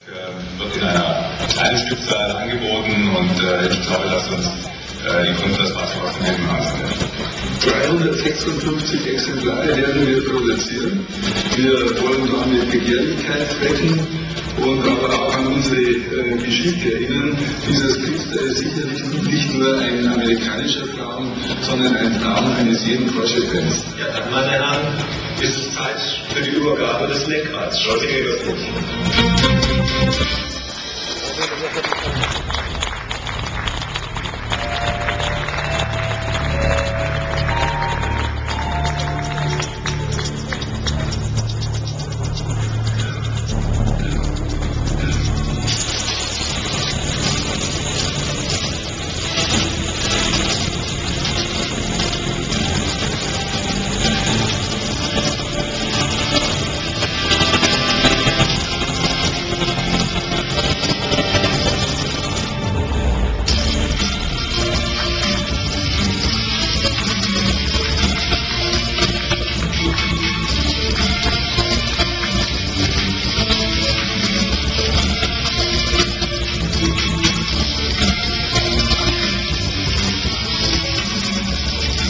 Wird in einer kleinen Stückzahl angeboten und ich glaube, dass uns die Kunst das Wasser aus den Händen lassen wird. 356 Exemplare werden wir produzieren. Wir wollen damit Begehrlichkeit wecken und aber auch an unsere Geschichte erinnern. Dieser Skript ist sicherlich nicht nur ein amerikanischer Traum, sondern ein Traum eines jeden Porsche-Fans. Ja, dann, meine Herren, ist es Zeit für die Übergabe des Lenkrads. Schaut ihr das durch.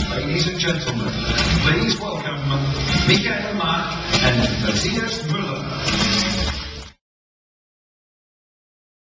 Ladies and gentlemen, please welcome Michael Mark and Matthias Müller.